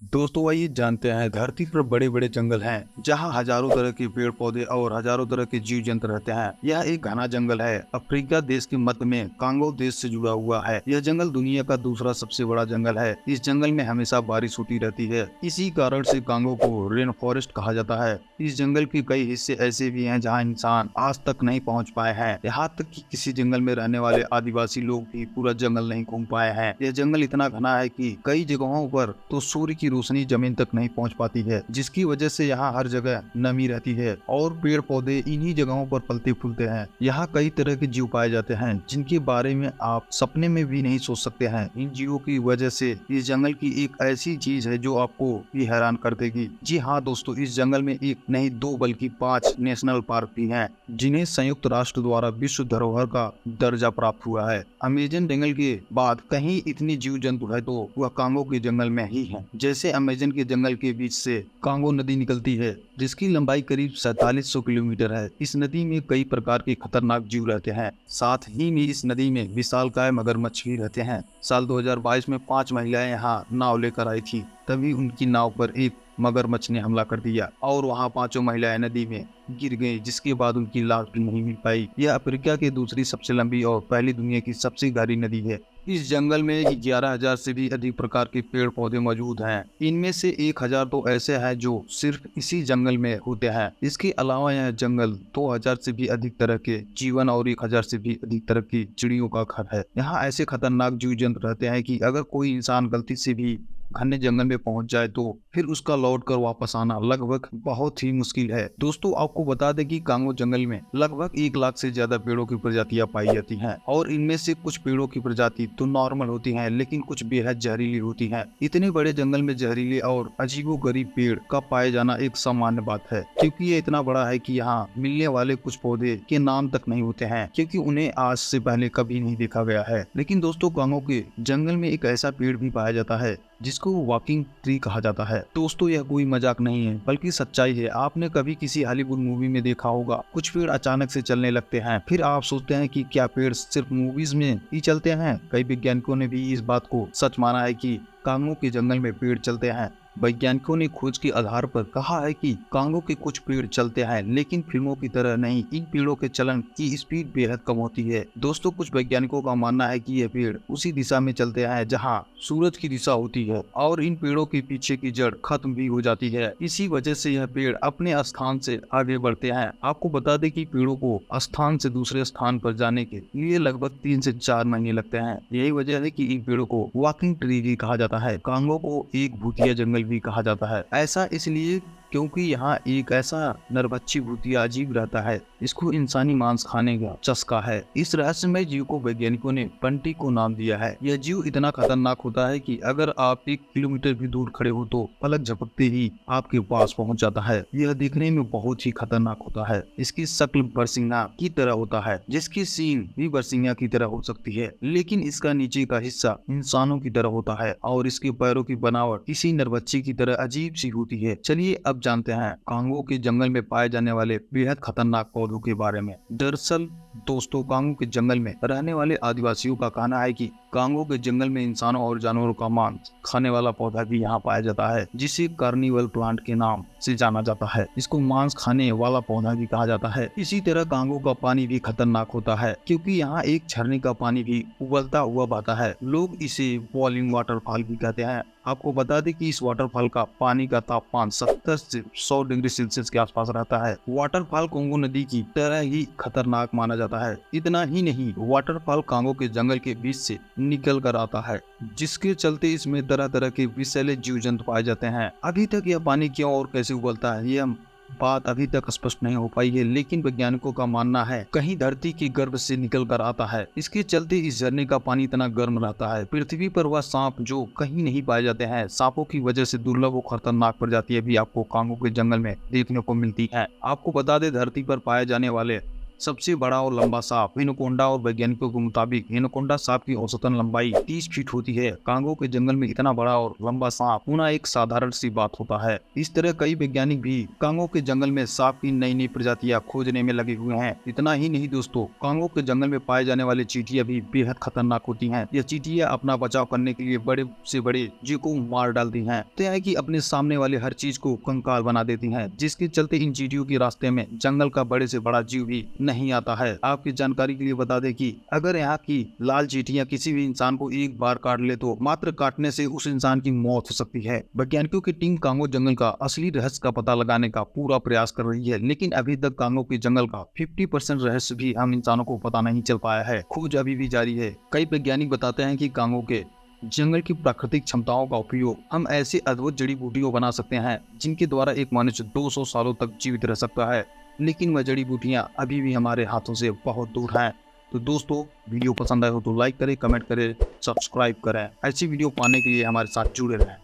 दोस्तों आइए जानते हैं धरती पर बड़े बड़े जंगल हैं जहां हजारों तरह के पेड़ पौधे और हजारों तरह के जीव जंतु रहते हैं। यह एक घना जंगल है, अफ्रीका देश के मध्य में कांगो देश से जुड़ा हुआ है। यह जंगल दुनिया का दूसरा सबसे बड़ा जंगल है। इस जंगल में हमेशा बारिश होती रहती है, इसी कारण से कांगो को रेन फॉरेस्ट कहा जाता है। इस जंगल के कई हिस्से ऐसे भी हैं जहाँ इंसान आज तक नहीं पहुँच पाए हैं। यहाँ तक कि किसी जंगल में रहने वाले आदिवासी लोग भी पूरा जंगल नहीं घूम पाए हैं। यह जंगल इतना घना है कि कई जगहों पर तो सूर्य की रोशनी जमीन तक नहीं पहुंच पाती है, जिसकी वजह से यहाँ हर जगह नमी रहती है और पेड़ पौधे इन्हीं जगहों पर फलते फूलते हैं। यहाँ कई तरह के जीव पाए जाते हैं जिनके बारे में आप सपने में भी नहीं सोच सकते हैं। इन जीवों की वजह से इस जंगल की एक ऐसी चीज है जो आपको भी हैरान कर देगी। जी हाँ दोस्तों, इस जंगल में एक नहीं दो बल्कि 5 नेशनल पार्क भी हैं, जिन्हें संयुक्त राष्ट्र द्वारा विश्व धरोहर का दर्जा प्राप्त हुआ है। अमेजन जंगल के बाद कहीं इतनी जीव जंतु है तो वह कांगो के जंगल में ही है। जैसे अमेजन के जंगल के बीच से कांगो नदी निकलती है, जिसकी लंबाई करीब 4700 किलोमीटर है। इस नदी में कई प्रकार के खतरनाक जीव रहते हैं। साथ ही में इस नदी में विशालकाय मगरमच्छ भी रहते हैं। साल 2022 में 5 महिलाएं यहाँ नाव लेकर आई थी, तभी उनकी नाव पर एक मगरमच्छ ने हमला कर दिया और वहाँ 5 महिलाएं नदी में गिर गई, जिसके बाद उनकी लाश भी नहीं मिल पाई। यह अफ्रीका की दूसरी सबसे लंबी और पहली दुनिया की सबसे गहरी नदी है। इस जंगल में 11,000 से भी अधिक प्रकार के पेड़ पौधे मौजूद हैं। इनमें से 1,000 तो ऐसे हैं जो सिर्फ इसी जंगल में होते हैं। इसके अलावा यह जंगल 2,000 से भी अधिक तरह के जीवन और 1,000 से भी अधिक तरह की चिड़ियों का घर है। यहाँ ऐसे खतरनाक जीव जंतु रहते हैं कि अगर कोई इंसान गलती से भी घने जंगल में पहुंच जाए तो फिर उसका लौटकर वापस आना लगभग बहुत ही मुश्किल है। दोस्तों आपको बता दें कि कांगो जंगल में लगभग 1 लाख से ज्यादा पेड़ों की प्रजातियां पाई जाती हैं और इनमें से कुछ पेड़ों की प्रजाति तो नॉर्मल होती हैं, लेकिन कुछ बेहद जहरीली होती हैं। इतने बड़े जंगल में जहरीले और अजीबोगरीब पेड़ का पाए जाना एक सामान्य बात है, क्योंकि ये इतना बड़ा है कि यहाँ मिलने वाले कुछ पौधे के नाम तक नहीं होते हैं, क्योंकि उन्हें आज से पहले कभी नहीं देखा गया है। लेकिन दोस्तों कांगो के जंगल में एक ऐसा पेड़ भी पाया जाता है जिसको वॉकिंग ट्री कहा जाता है। दोस्तों यह कोई मजाक नहीं है बल्कि सच्चाई है। आपने कभी किसी हॉलीवुड मूवी में देखा होगा, कुछ पेड़ अचानक से चलने लगते हैं, फिर आप सोचते हैं कि क्या पेड़ सिर्फ मूवीज में ही चलते हैं। कई वैज्ञानिकों ने भी इस बात को सच माना है कि कांगो के जंगल में पेड़ चलते हैं। वैज्ञानिकों ने खोज के आधार पर कहा है कि कांगो के कुछ पेड़ चलते हैं, लेकिन फिल्मों की तरह नहीं। इन पेड़ों के चलन की स्पीड बेहद कम होती है। दोस्तों कुछ वैज्ञानिकों का मानना है कि ये पेड़ उसी दिशा में चलते हैं जहां सूरज की दिशा होती है और इन पेड़ों के पीछे की जड़ खत्म भी हो जाती है। इसी वजह से यह पेड़ अपने स्थान से आगे बढ़ते हैं। आपको बता दें कि पेड़ों को स्थान से दूसरे स्थान पर जाने के लिए लगभग 3 से 4 महीने लगते हैं। यही वजह है कि इन पेड़ों को वॉकिंग ट्री भी कहा जाता है। कांगो को एक भूतिया जंगल भी कहा जाता है। ऐसा इसलिए क्योंकि यहाँ एक ऐसा नरभक्षी भूतिया अजीब रहता है, इसको इंसानी मांस खाने का चस्का है। इस रहस्यमय जीव को वैज्ञानिकों ने बंटी को नाम दिया है। यह जीव इतना खतरनाक होता है कि अगर आप 1 किलोमीटर भी दूर खड़े हो तो पलक झपकते ही आपके पास पहुंच जाता है। यह दिखने में बहुत ही खतरनाक होता है। इसकी शक्ल बरसिंगा की तरह होता है, जिसकी सींग भी बरसिंगा की तरह हो सकती है, लेकिन इसका नीचे का हिस्सा इंसानों की तरह होता है और इसके पैरों की बनावट किसी नरभक्षी की तरह अजीब सी होती है। चलिए अब जानते हैं कांगो के जंगल में पाए जाने वाले बेहद खतरनाक पौधों के बारे में। दरअसल दोस्तों कांगो के जंगल में रहने वाले आदिवासियों का कहना है कि कांगो के जंगल में इंसानों और जानवरों का मांस खाने वाला पौधा भी यहाँ पाया जाता है, जिसे कार्निवल प्लांट के नाम से जाना जाता है। इसको मांस खाने वाला पौधा भी कहा जाता है। इसी तरह कांगो का पानी भी खतरनाक होता है, क्योंकि यहाँ एक झरने का पानी भी उबलता हुआ बहता है। लोग इसे बॉइलिंग वाटरफॉल भी कहते हैं। आपको बता दें कि इस वाटरफॉल का पानी का तापमान 70 से 100 डिग्री सेल्सियस के आसपास रहता है। वाटरफॉल कांगो नदी की तरह ही खतरनाक माना जाता है। इतना ही नहीं, वाटरफॉल कांगो के जंगल के बीच से निकल कर आता है, जिसके चलते इसमें तरह तरह के विषैले जीव जंतु पाए जाते हैं। अभी तक यह पानी क्यों और कैसे उबलता है, यह बात अभी तक स्पष्ट नहीं हो पाई है, लेकिन वैज्ञानिकों का मानना है कहीं धरती के गर्भ से निकल कर आता है। इसके चलते इस झरने का पानी इतना गर्म रहता है। पृथ्वी पर वह सांप जो कहीं नहीं पाए जाते हैं, सांपों की वजह से दुर्लभ और खतरनाक प्रजातियां भी आपको कांगो के जंगल में देखने को मिलती है। आपको बता दें धरती पर पाए जाने वाले सबसे बड़ा और लंबा सांप एनाकोंडा, और वैज्ञानिकों के मुताबिक एनाकोंडा सांप की औसतन लंबाई 30 फीट होती है। कांगो के जंगल में इतना बड़ा और लंबा सांप होना एक साधारण सी बात होता है। इस तरह कई वैज्ञानिक भी कांगो के जंगल में सांप की नई नई प्रजातियां खोजने में लगे हुए हैं। इतना ही नहीं दोस्तों, कांगो के जंगल में पाए जाने वाली चींटियां भी बेहद खतरनाक होती हैं। यह चींटियां अपना बचाव करने के लिए बड़े से बड़े जीव को मार डालती हैं। तो है कि अपने सामने वाले हर चीज को कंकाल बना देती हैं, जिसके चलते इन चींटियों के रास्ते में जंगल का बड़े से बड़ा जीव भी नहीं आता है। आपकी जानकारी के लिए बता दें कि अगर यहाँ की लाल चींटियां किसी भी इंसान को एक बार काट ले तो मात्र काटने से उस इंसान की मौत हो सकती है। वैज्ञानिकों की टीम कांगो जंगल का असली रहस्य का पता लगाने का पूरा प्रयास कर रही है, लेकिन अभी तक कांगो के जंगल का 50% रहस्य भी हम इंसानों को पता नहीं चल पाया है। खोज अभी भी जारी है। कई वैज्ञानिक बताते हैं कि कांगो के जंगल की प्राकृतिक क्षमताओं का उपयोग हम ऐसी अद्भुत जड़ी बूटियों बना सकते हैं जिनके द्वारा एक मनुष्य 200 सालों तक जीवित रह सकता है। लेकिन वह जड़ी बूटियां अभी भी हमारे हाथों से बहुत दूर हैं। तो दोस्तों, वीडियो पसंद आए हो तो लाइक करें, कमेंट करें, सब्सक्राइब करें। ऐसी वीडियो पाने के लिए हमारे साथ जुड़े रहें।